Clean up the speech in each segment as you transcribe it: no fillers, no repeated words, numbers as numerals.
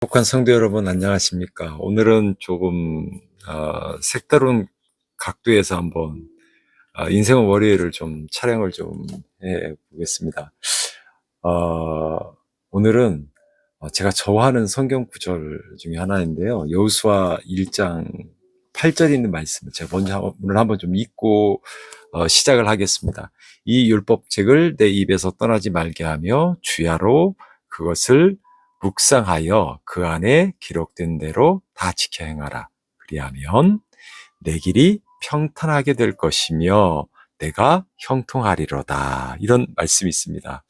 북한 성도 여러분 안녕하십니까? 오늘은 조금 색다른 각도에서 한번 인생의 월요일을 좀 촬영을 좀 해보겠습니다. 오늘은 제가 좋아하는 성경 구절 중에 하나인데요. 여호수아 1장 8절에 있는 말씀을 제가 먼저 오늘 한번 좀 읽고 시작을 하겠습니다. 이 율법책을 내 입에서 떠나지 말게 하며 주야로 그것을 묵상하여 그 안에 기록된 대로 다 지켜 행하라. 그리하면 내 길이 평탄하게 될 것이며 내가 형통하리로다. 이런 말씀이 있습니다.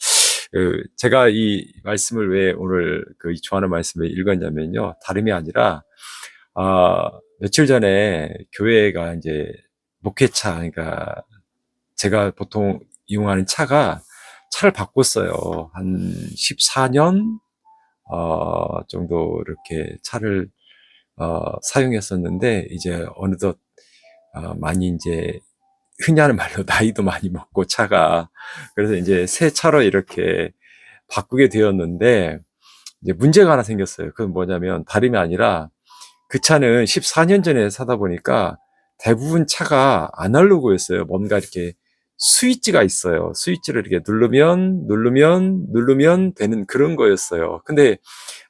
제가 이 말씀을 왜 오늘 좋아하는 말씀을 읽었냐면요. 다름이 아니라, 며칠 전에 교회가 이제 목회차, 그러니까 제가 보통 이용하는 차를 바꿨어요. 한 14년, 정도 이렇게 차를, 사용했었는데, 이제 어느덧, 많이 이제, 흔히 하는 말로 나이도 많이 먹고 차가. 그래서 이제 새 차로 이렇게 바꾸게 되었는데, 이제 문제가 하나 생겼어요. 그건 뭐냐면 다름이 아니라 그 차는 14년 전에 사다 보니까 대부분 차가 아날로그였어요. 뭔가 이렇게 스위치가 있어요. 스위치를 이렇게 누르면 되는 그런 거였어요. 근데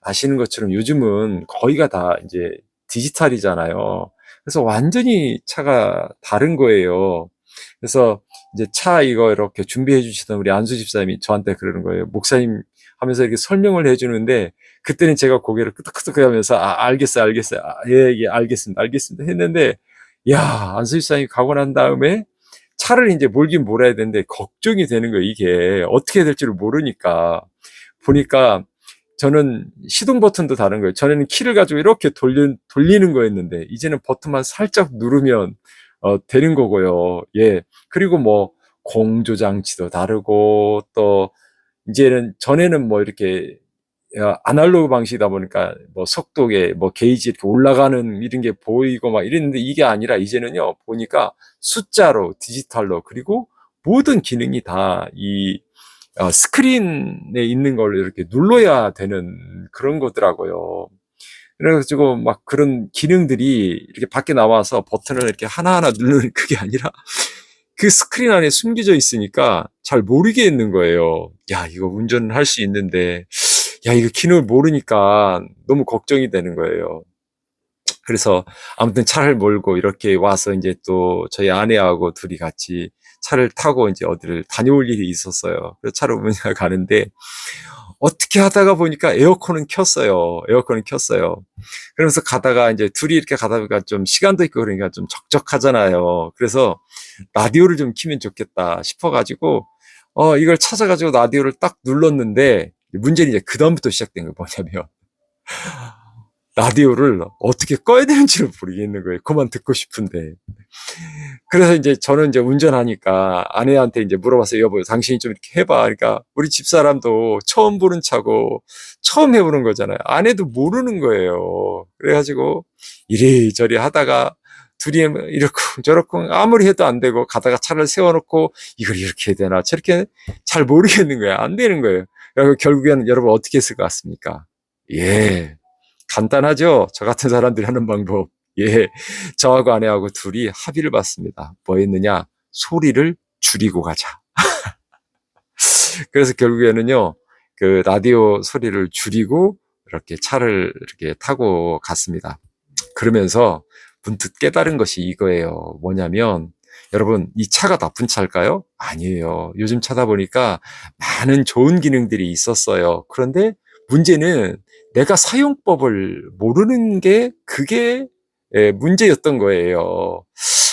아시는 것처럼 요즘은 거의가 다 이제 디지털이잖아요. 그래서 완전히 차가 다른 거예요. 그래서 이제 차 이거 이렇게 준비해 주시던 우리 안수 집사님이 저한테 그러는 거예요. 목사님 하면서 이렇게 설명을 해 주는데 그때는 제가 고개를 끄덕끄덕 하면서 알겠어요. 예, 알겠습니다 했는데 야, 안수 집사님이 가고 난 다음에 차를 이제 몰긴 몰아야 되는데 걱정이 되는 거예요. 이게 어떻게 될지를 모르니까. 보니까 저는 시동 버튼도 다른 거예요. 전에는 키를 가지고 이렇게 돌리는 거였는데 이제는 버튼만 살짝 누르면 되는 거고요. 예. 그리고 뭐 공조 장치도 다르고 또 이제는 전에는 뭐 이렇게 아날로그 방식이다 보니까 뭐 속도계 뭐 게이지 이렇게 올라가는 이런 게 보이고 막 이랬는데 이게 아니라 이제는요 보니까 숫자로 디지털로 그리고 모든 기능이 다 이 스크린에 있는 걸 이렇게 눌러야 되는 그런 거더라고요. 그래가지고 막 그런 기능들이 이렇게 밖에 나와서 버튼을 이렇게 하나하나 누르는 그게 아니라 그 스크린 안에 숨겨져 있으니까 잘 모르겠는 거예요. 야, 이거 운전할 수 있는데, 야, 이거 기능을 모르니까 너무 걱정이 되는 거예요. 그래서 아무튼 차를 몰고 이렇게 와서 이제 또 저희 아내하고 둘이 같이 차를 타고 이제 어디를 다녀올 일이 있었어요. 그래서 차로 운전을 가는데 어떻게 하다가 보니까 에어컨은 켰어요. 그러면서 가다가 이제 둘이 이렇게 가다 보니까 좀 시간도 있고 그러니까 좀 적적하잖아요. 그래서 라디오를 좀 키면 좋겠다 싶어가지고, 이걸 찾아가지고 라디오를 딱 눌렀는데, 문제는 이제 그다음부터 시작된 거 뭐냐면, 라디오를 어떻게 꺼야 되는지를 모르겠는 거예요. 그만 듣고 싶은데. 그래서 이제 저는 이제 운전하니까 아내한테 이제 물어봤어요. 여보, 당신이 좀 이렇게 해봐. 그러니까 우리 집사람도 처음 보는 차고 처음 해보는 거잖아요. 아내도 모르는 거예요. 그래가지고 이리저리 하다가 둘이 이렇고 저렇고 아무리 해도 안 되고 가다가 차를 세워놓고 이걸 이렇게 해야 되나 저렇게 잘 모르겠는 거예요. 안 되는 거예요. 그래서 결국에는 여러분 어떻게 했을 것 같습니까? 예. 간단하죠? 저 같은 사람들이 하는 방법. 예. 저하고 아내하고 둘이 합의를 봤습니다. 뭐 했느냐? 소리를 줄이고 가자. 그래서 결국에는요, 그 라디오 소리를 줄이고 이렇게 차를 이렇게 타고 갔습니다. 그러면서 문득 깨달은 것이 이거예요. 뭐냐면, 여러분, 이 차가 나쁜 차일까요? 아니에요. 요즘 차다 보니까 많은 좋은 기능들이 있었어요. 그런데 문제는 내가 사용법을 모르는 게 그게 문제였던 거예요.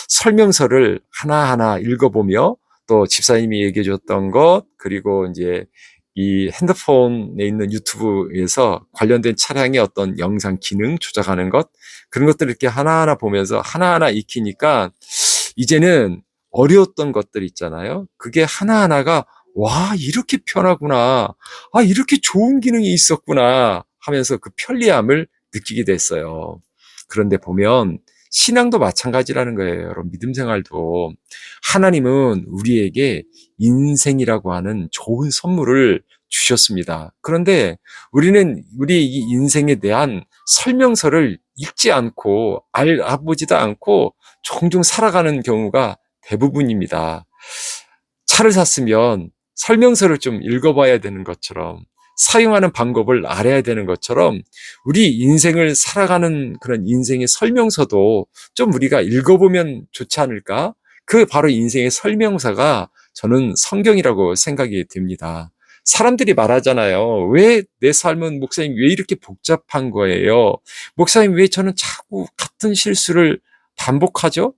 설명서를 하나하나 읽어보며 또 집사님이 얘기해 줬던 것, 그리고 이제 이 핸드폰에 있는 유튜브에서 관련된 차량의 어떤 영상 기능 조작하는 것, 그런 것들을 이렇게 하나하나 보면서 하나하나 익히니까 이제는 어려웠던 것들 있잖아요. 그게 하나하나가 와, 이렇게 편하구나. 아, 이렇게 좋은 기능이 있었구나 하면서 그 편리함을 느끼게 됐어요. 그런데 보면 신앙도 마찬가지라는 거예요. 여러분, 믿음 생활도. 하나님은 우리에게 인생이라고 하는 좋은 선물을 주셨습니다. 그런데 우리는 우리 이 인생에 대한 설명서를 읽지 않고 알아보지도 않고 종종 살아가는 경우가 대부분입니다. 차를 샀으면 설명서를 좀 읽어봐야 되는 것처럼, 사용하는 방법을 알아야 되는 것처럼, 우리 인생을 살아가는 그런 인생의 설명서도 좀 우리가 읽어보면 좋지 않을까? 그 바로 인생의 설명서가 저는 성경이라고 생각이 듭니다. 사람들이 말하잖아요. 왜 내 삶은, 목사님, 왜 이렇게 복잡한 거예요? 목사님, 왜 저는 자꾸 같은 실수를 반복하죠?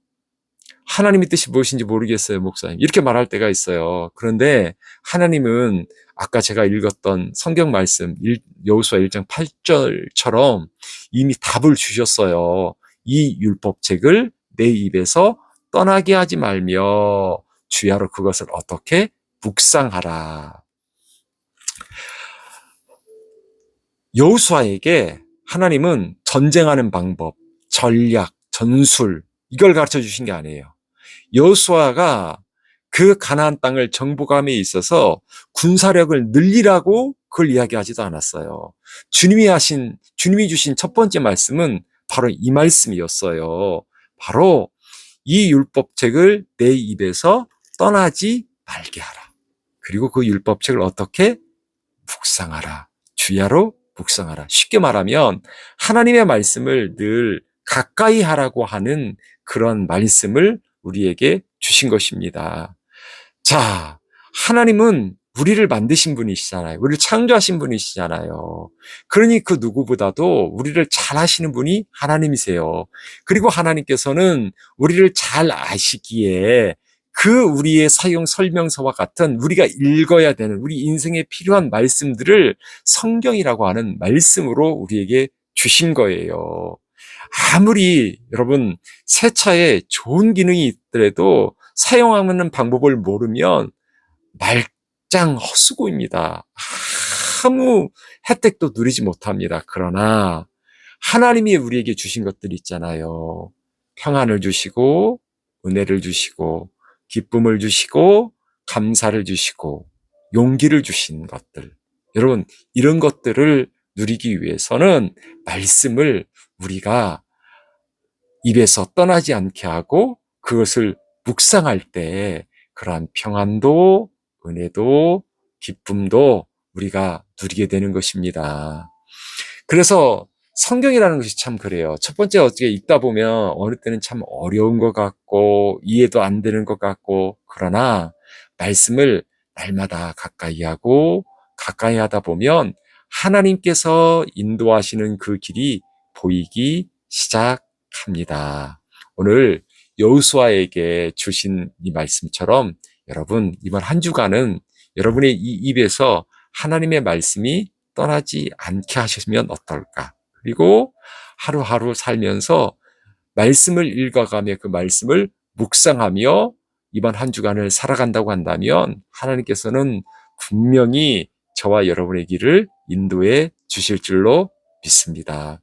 하나님의 뜻이 무엇인지 모르겠어요, 목사님. 이렇게 말할 때가 있어요. 그런데 하나님은 아까 제가 읽었던 성경 말씀, 여호수아 1장 8절처럼 이미 답을 주셨어요. 이 율법책을 내 입에서 떠나게 하지 말며 주야로 그것을 어떻게 묵상하라. 여호수아에게 하나님은 전쟁하는 방법, 전략, 전술, 이걸 가르쳐 주신 게 아니에요. 여호수아가 그 가나안 땅을 정복함에 있어서 군사력을 늘리라고 그걸 이야기하지도 않았어요. 주님이 주신 첫 번째 말씀은 바로 이 말씀이었어요. 바로 이 율법책을 내 입에서 떠나지 말게 하라. 그리고 그 율법책을 어떻게 묵상하라. 주야로 묵상하라. 쉽게 말하면 하나님의 말씀을 늘 가까이 하라고 하는 그런 말씀을 우리에게 주신 것입니다. 자, 하나님은 우리를 만드신 분이시잖아요. 우리를 창조하신 분이시잖아요. 그러니 그 누구보다도 우리를 잘 아시는 분이 하나님이세요. 그리고 하나님께서는 우리를 잘 아시기에 그 우리의 사용 설명서와 같은 우리가 읽어야 되는 우리 인생에 필요한 말씀들을 성경이라고 하는 말씀으로 우리에게 주신 거예요. 아무리 여러분 새 차에 좋은 기능이 있더라도 사용하는 방법을 모르면 말짱 헛수고입니다. 아무 혜택도 누리지 못합니다. 그러나 하나님이 우리에게 주신 것들이 있잖아요. 평안을 주시고 은혜를 주시고 기쁨을 주시고 감사를 주시고 용기를 주신 것들. 여러분, 이런 것들을 누리기 위해서는 말씀을 우리가 입에서 떠나지 않게 하고 그것을 묵상할 때 그러한 평안도 은혜도 기쁨도 우리가 누리게 되는 것입니다. 그래서 성경이라는 것이 참 그래요. 첫 번째 어떻게 읽다 보면 어느 때는 참 어려운 것 같고 이해도 안 되는 것 같고, 그러나 말씀을 날마다 가까이 하고 가까이 하다 보면 하나님께서 인도하시는 그 길이 보이기 시작합니다. 오늘 여호수아에게 주신 이 말씀처럼 여러분 이번 한 주간은 여러분의 이 입에서 하나님의 말씀이 떠나지 않게 하시면 어떨까? 그리고 하루하루 살면서 말씀을 읽어가며 그 말씀을 묵상하며 이번 한 주간을 살아간다고 한다면 하나님께서는 분명히 저와 여러분의 길을 인도해 주실 줄로 믿습니다.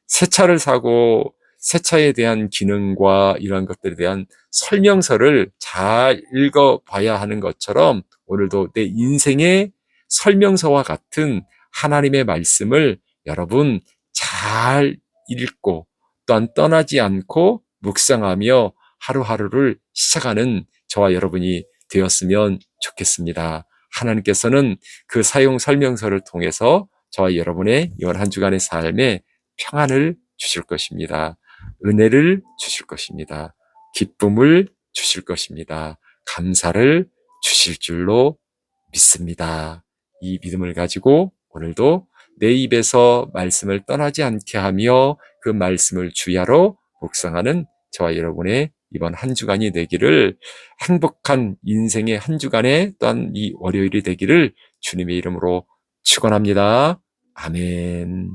새 차를 사고 새 차에 대한 기능과 이런 것들에 대한 설명서를 잘 읽어봐야 하는 것처럼 오늘도 내 인생의 설명서와 같은 하나님의 말씀을 여러분 잘 읽고 또한 떠나지 않고 묵상하며 하루하루를 시작하는 저와 여러분이 되었으면 좋겠습니다. 하나님께서는 그 사용 설명서를 통해서 저와 여러분의 이번 한 주간의 삶에 평안을 주실 것입니다. 은혜를 주실 것입니다. 기쁨을 주실 것입니다. 감사를 주실 줄로 믿습니다. 이 믿음을 가지고 오늘도 내 입에서 말씀을 떠나지 않게 하며 그 말씀을 주야로 묵상하는 저와 여러분의 이번 한 주간이 되기를, 행복한 인생의 한 주간의 또한 이 월요일이 되기를 주님의 이름으로 축원합니다. 아멘.